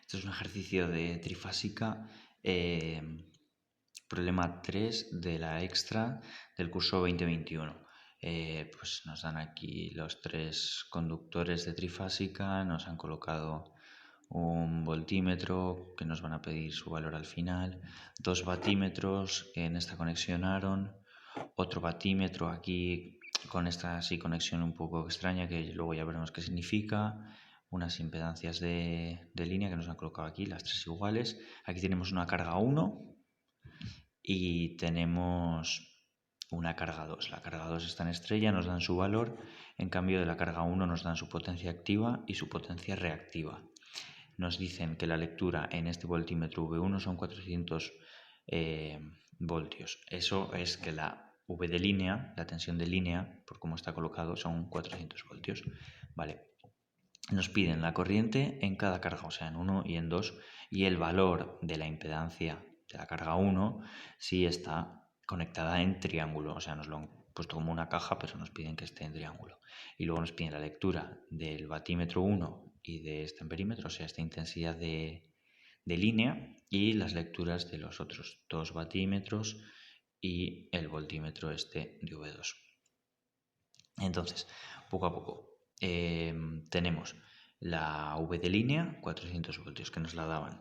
Este es un ejercicio de trifásica, problema 3 de la extra del curso 2021. Pues nos dan aquí los tres conductores de trifásica, nos han colocado un voltímetro que nos van a pedir su valor al final, 2 batímetros que en esta conexión ARON, otro batímetro aquí con esta así conexión un poco extraña que luego ya veremos qué significa, unas impedancias de línea que nos han colocado aquí, las tres iguales. Aquí tenemos una carga 1 y tenemos una carga 2. La carga 2 está en estrella, nos dan su valor, en cambio de la carga 1 nos dan su potencia activa y su potencia reactiva. Nos dicen que la lectura en este voltímetro V1 son 400 voltios. Eso es que la V de línea, la tensión de línea, por cómo está colocado, son 400 voltios. Vale. Nos piden la corriente en cada carga, o sea, en 1 y en 2, y el valor de la impedancia de la carga 1 si está conectada en triángulo, o sea, nos lo han puesto como una caja, pero nos piden que esté en triángulo. Y luego nos piden la lectura del batímetro 1 y de este amperímetro, o sea, esta intensidad de línea, y las lecturas de los otros 2 batímetros y el voltímetro este de V2. Entonces, poco a poco, tenemos la V de línea, 400 voltios, que nos la daban.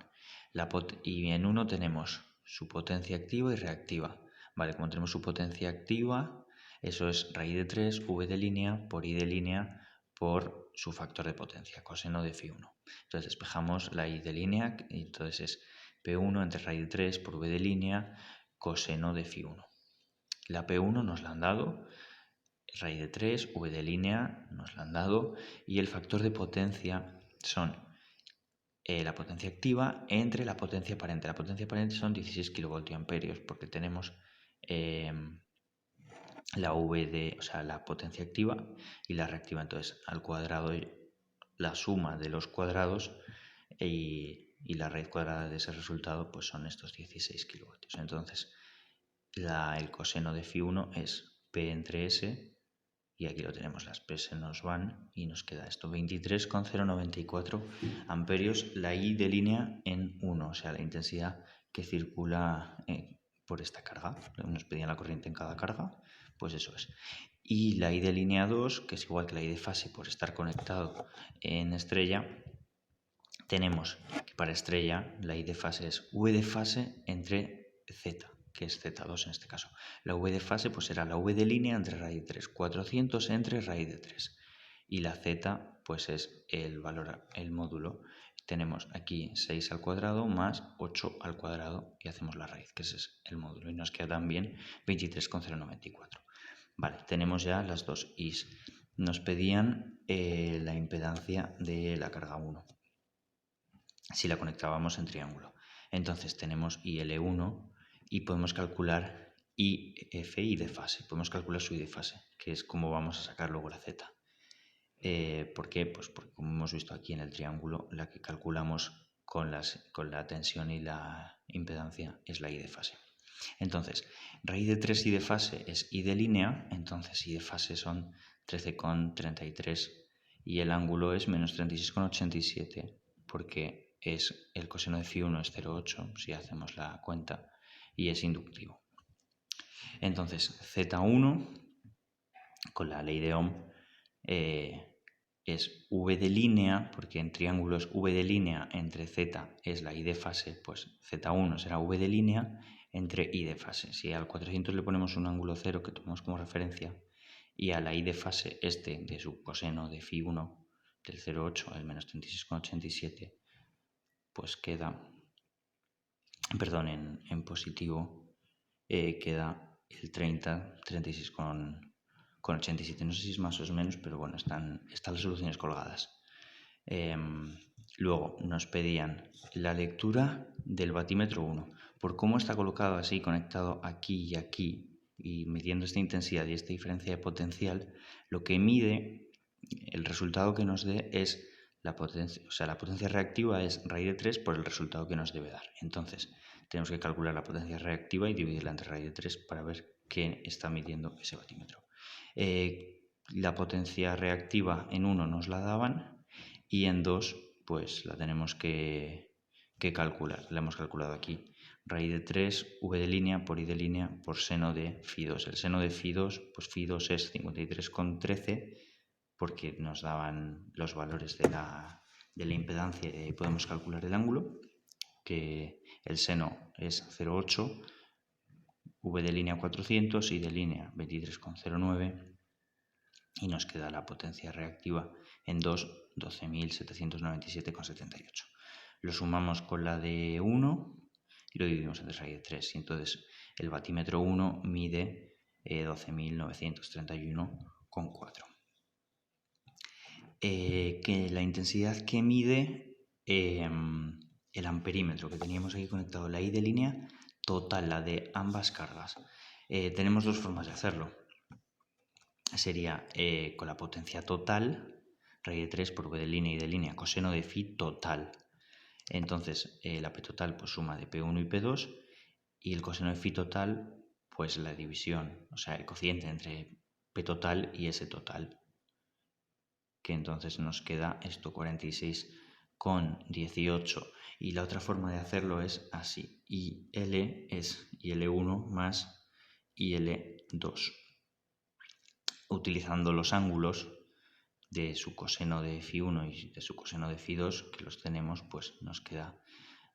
Y en uno tenemos su potencia activa y reactiva. Vale, como tenemos su potencia activa, eso es raíz de 3, V de línea por I de línea por su factor de potencia, coseno de Φ1. Entonces despejamos la I de línea, y entonces es P1 entre raíz de 3 por V de línea, coseno de Φ1. La P1 nos la han dado, raíz de 3, V de línea nos la han dado, y el factor de potencia son la potencia activa entre la potencia aparente. La potencia aparente son 16 kilovoltiamperios porque tenemos la la potencia activa y la reactiva. Entonces, al cuadrado, la suma de los cuadrados y la raíz cuadrada de ese resultado pues son estos 16 kilovoltios. Entonces, el coseno de Φ1 es P entre S, y aquí lo tenemos, las P se nos van y nos queda esto, 23,094 amperios, la I de línea en 1, o sea, la intensidad que circula por esta carga. Nos pedían la corriente en cada carga, pues eso es. Y la I de línea 2, que es igual que la I de fase por estar conectado en estrella, tenemos que para estrella la I de fase es V de fase entre Z, que es Z2 en este caso. La V de fase pues será la V de línea entre raíz de 3, 400 entre raíz de 3. Y la Z pues es el valor, el módulo. Tenemos aquí 6 al cuadrado más 8 al cuadrado y hacemos la raíz, que ese es el módulo. Y nos queda también 23,094. Vale, tenemos ya las dos I's. Nos pedían la impedancia de la carga 1 si la conectábamos en triángulo. Entonces tenemos IL1 y podemos calcular IFI de fase. Podemos calcular su I de fase, que es como vamos a sacar luego la Z. ¿Por qué? Pues porque como hemos visto aquí en el triángulo, la que calculamos con la tensión y la impedancia es la I de fase. Entonces, raíz de 3 I de fase es I de línea, entonces I de fase son 13,33 y el ángulo es menos 36,87 porque es el coseno de Φ1 es 0,8 si hacemos la cuenta y es inductivo. Entonces, Z1 con la ley de Ohm es V de línea, porque en triángulo es V de línea entre Z es la I de fase, pues Z1 será V de línea entre I de fase. Si al 400 le ponemos un ángulo 0 que tomamos como referencia y a la I de fase de su coseno de Φ1 del 0,8 al menos 36,87, pues queda, perdón, en positivo queda el 36,87. No sé si es más o menos, pero bueno, están las soluciones colgadas. Luego nos pedían la lectura del batímetro 1. Por cómo está colocado así, conectado aquí y aquí, y midiendo esta intensidad y esta diferencia de potencial, lo que mide, el resultado que nos dé es la potencia, o sea, la potencia reactiva es raíz de 3 por el resultado que nos debe dar. Entonces, tenemos que calcular la potencia reactiva y dividirla entre raíz de 3 para ver qué está midiendo ese batímetro. La potencia reactiva en 1 nos la daban y en 2 pues la tenemos que que calcular. La hemos calculado aquí. Raíz de 3, v de línea por i de línea por seno de φ2. El seno de φ2, pues φ2 es 53,13 porque nos daban los valores de la impedancia y podemos calcular el ángulo, que el seno es 0,8, v de línea 400, i de línea 23,09 y nos queda la potencia reactiva en 12.797,78. Lo sumamos con la de 1 y lo dividimos entre raíz de 3. Y entonces el batímetro 1 mide 12.931,4. Que la intensidad que mide el amperímetro que teníamos aquí conectado, la I de línea total, la de ambas cargas. Tenemos dos formas de hacerlo. Sería con la potencia total, raíz de 3 por v de línea y de línea, coseno de phi total. Entonces la P total pues suma de P1 y P2 y el coseno de phi total pues la división, o sea el cociente entre P total y S total, que entonces nos queda esto 46,18. Y la otra forma de hacerlo es así, IL es IL1 más IL2, utilizando los ángulos de su coseno de phi1 y de su coseno de phi2, que los tenemos, pues nos queda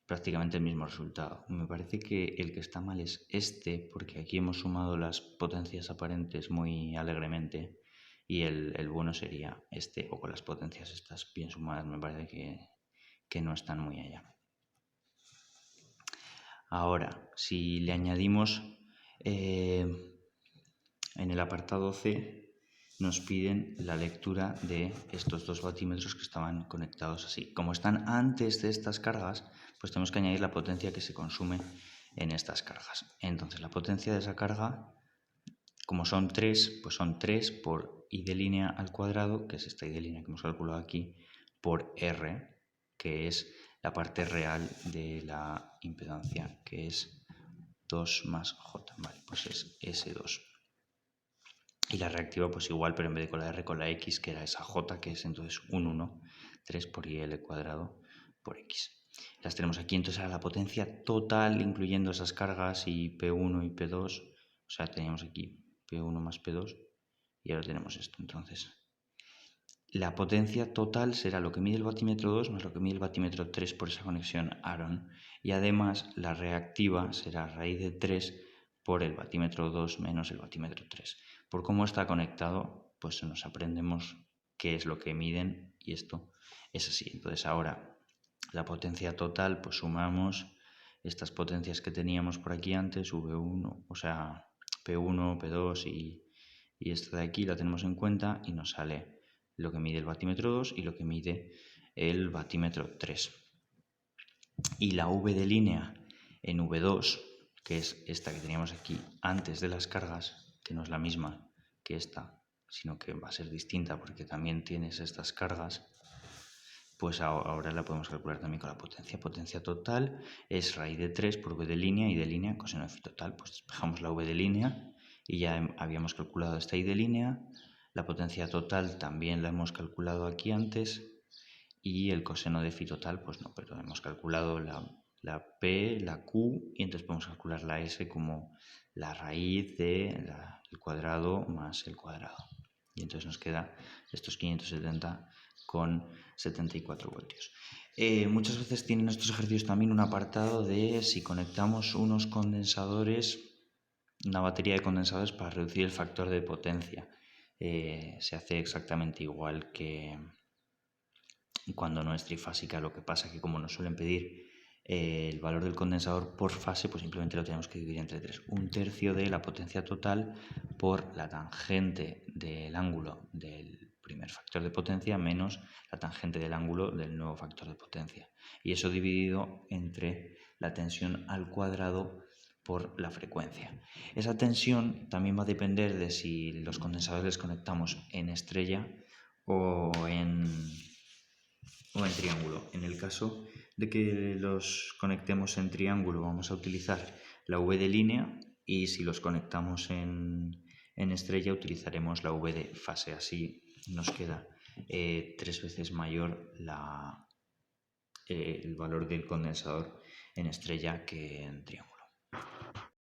prácticamente el mismo resultado. Me parece que el que está mal es este, porque aquí hemos sumado las potencias aparentes muy alegremente y el bueno sería este, o con las potencias estas bien sumadas. Me parece que no están muy allá. Ahora, si le añadimos en el apartado C, nos piden la lectura de estos dos batímetros que estaban conectados así. Como están antes de estas cargas, pues tenemos que añadir la potencia que se consume en estas cargas. Entonces la potencia de esa carga, como son 3, pues son 3 por i de línea al cuadrado, que es esta i de línea que hemos calculado aquí, por r, que es la parte real de la impedancia, que es 2 más j. Vale, pues es S2. Y la reactiva pues igual, pero en vez de con la R con la X, que era esa J, que es entonces un 1, 3 por IL cuadrado por X. Las tenemos aquí, entonces ahora la potencia total, incluyendo esas cargas y P1 y P2, o sea, teníamos aquí P1 más P2 y ahora tenemos esto. Entonces, la potencia total será lo que mide el batímetro 2 más lo que mide el batímetro 3 por esa conexión Aaron. Y además la reactiva será raíz de 3 por el batímetro 2 menos el batímetro 3. Por cómo está conectado, pues nos aprendemos qué es lo que miden y esto es así. Entonces ahora la potencia total, pues sumamos estas potencias que teníamos por aquí antes, V1, o sea, P1, P2 y esta de aquí la tenemos en cuenta y nos sale lo que mide el batímetro 2 y lo que mide el batímetro 3. Y la V de línea en V2, que es esta que teníamos aquí antes de las cargas, que no es la misma que esta, sino que va a ser distinta porque también tienes estas cargas, pues ahora la podemos calcular también con la potencia. Potencia total es raíz de 3 por V de línea y de línea coseno de phi total. Pues despejamos la V de línea y ya habíamos calculado esta I de línea. La potencia total también la hemos calculado aquí antes y el coseno de phi total, pues no, pero hemos calculado la P, la Q y entonces podemos calcular la S como la raíz del cuadrado más el cuadrado. Y entonces nos queda estos 570,74 voltios. Muchas veces tienen estos ejercicios también un apartado de si conectamos unos condensadores, una batería de condensadores para reducir el factor de potencia. Se hace exactamente igual que cuando no es trifásica. Lo que pasa es que como nos suelen pedir el valor del condensador por fase, pues simplemente lo tenemos que dividir entre 3. 1/3 de la potencia total por la tangente del ángulo del primer factor de potencia menos la tangente del ángulo del nuevo factor de potencia. Y eso dividido entre la tensión al cuadrado por la frecuencia. Esa tensión también va a depender de si los condensadores los conectamos en estrella o en triángulo. En el caso de que los conectemos en triángulo vamos a utilizar la V de línea y si los conectamos en estrella utilizaremos la V de fase. Así nos queda 3 veces mayor el valor del condensador en estrella que en triángulo.